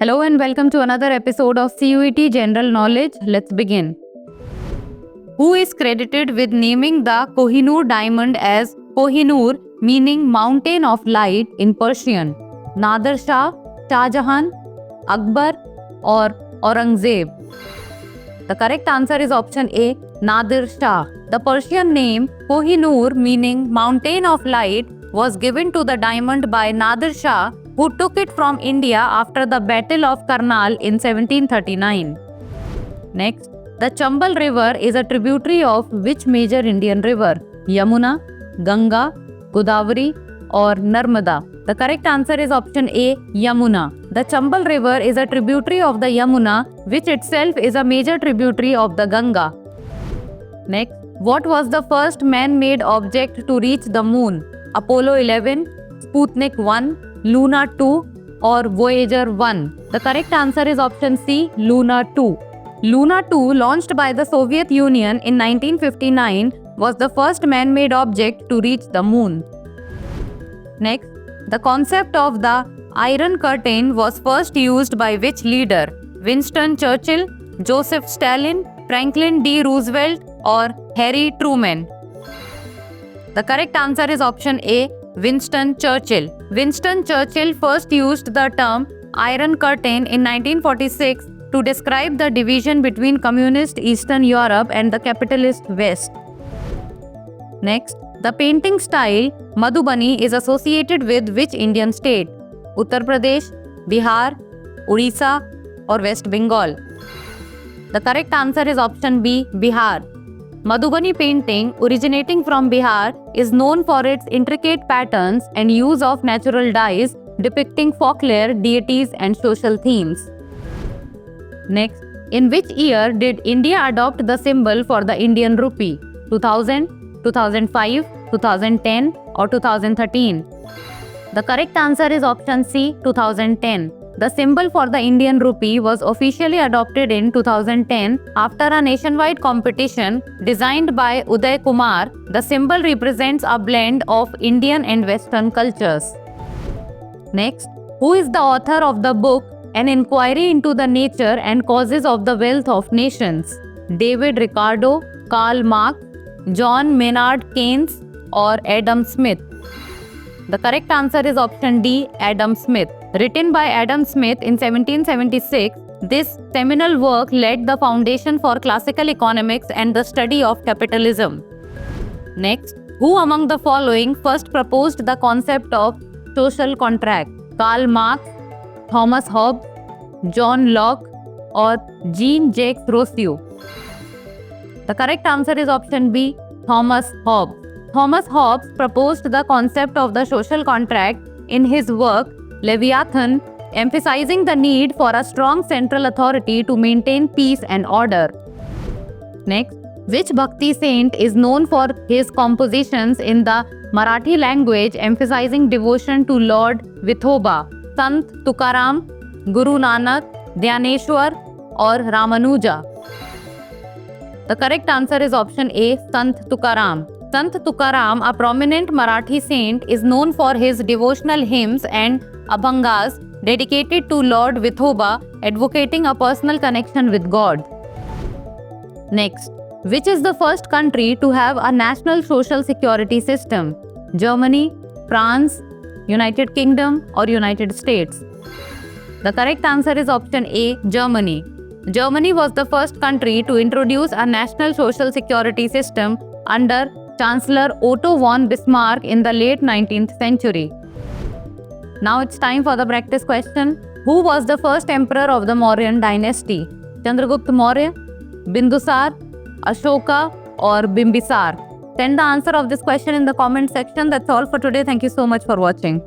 Hello and welcome to another episode of CUET General Knowledge. Let's begin. Who is credited with naming the Kohinoor diamond as Kohinoor, meaning mountain of light in Persian? Nader Shah, Shah Jahan, Akbar or Aurangzeb? The correct answer is option A, Nader Shah. The Persian name Kohinoor, meaning mountain of light, was given to the diamond by Nader Shah, who took it from India after the Battle of Karnal in 1739. Next, the Chambal River is a tributary of which major Indian river? Yamuna, Ganga, Godavari or Narmada? The correct answer is option A, Yamuna. The Chambal River is a tributary of the Yamuna, which itself is a major tributary of the Ganga. Next, what was the first man-made object to reach the moon? Apollo 11, Sputnik 1, Luna 2 or Voyager 1? The correct answer is option C, Luna 2. Luna 2, launched by the Soviet Union in 1959, was the first man-made object to reach the moon. Next, the concept of the Iron Curtain was first used by which leader? Winston Churchill, Joseph Stalin, Franklin D. Roosevelt or Harry Truman? The correct answer is option A, Winston Churchill. Winston Churchill first used the term Iron Curtain in 1946 to describe the division between communist Eastern Europe and the capitalist West. Next, the painting style Madhubani is associated with which Indian state? Uttar Pradesh, Bihar, Odisha or West Bengal? The correct answer is option B, Bihar. Madhubani painting, originating from Bihar, is known for its intricate patterns and use of natural dyes depicting folklore, deities and social themes. Next, in which year did India adopt the symbol for the Indian rupee? 2000, 2005, 2010 or 2013? The correct answer is option C, 2010. The symbol for the Indian rupee was officially adopted in 2010 after a nationwide competition designed by Uday Kumar. The symbol represents a blend of Indian and Western cultures. Next, who is the author of the book An Inquiry into the Nature and Causes of the Wealth of Nations? David Ricardo, Karl Marx, John Maynard Keynes or Adam Smith? The correct answer is option D, Adam Smith. Written by Adam Smith in 1776, this seminal work laid the foundation for classical economics and the study of capitalism. Next, who among the following first proposed the concept of social contract? Karl Marx, Thomas Hobbes, John Locke or Jean-Jacques Rousseau? The correct answer is option B, Thomas Hobbes. Thomas Hobbes proposed the concept of the social contract in his work Leviathan, emphasizing the need for a strong central authority to maintain peace and order. Next, which Bhakti saint is known for his compositions in the Marathi language emphasizing devotion to Lord Vithoba? Sant Tukaram, Guru Nanak, Dhyaneshwar or Ramanuja? The correct answer is option A, Sant Tukaram. Sant Tukaram, a prominent Marathi saint, is known for his devotional hymns and abhangas dedicated to Lord Vithoba, advocating a personal connection with God. Next, which is the first country to have a national social security system? Germany, France, United Kingdom or United States? The correct answer is option A, Germany. Germany was the first country to introduce a national social security system under Chancellor Otto von Bismarck in the late 19th century. Now it's time for the practice question. Who was the first emperor of the Mauryan dynasty? Chandragupta Maurya, Bindusar, Ashoka or Bimbisar? Send the answer of this question in the comment section. That's all for today. Thank you so much for watching.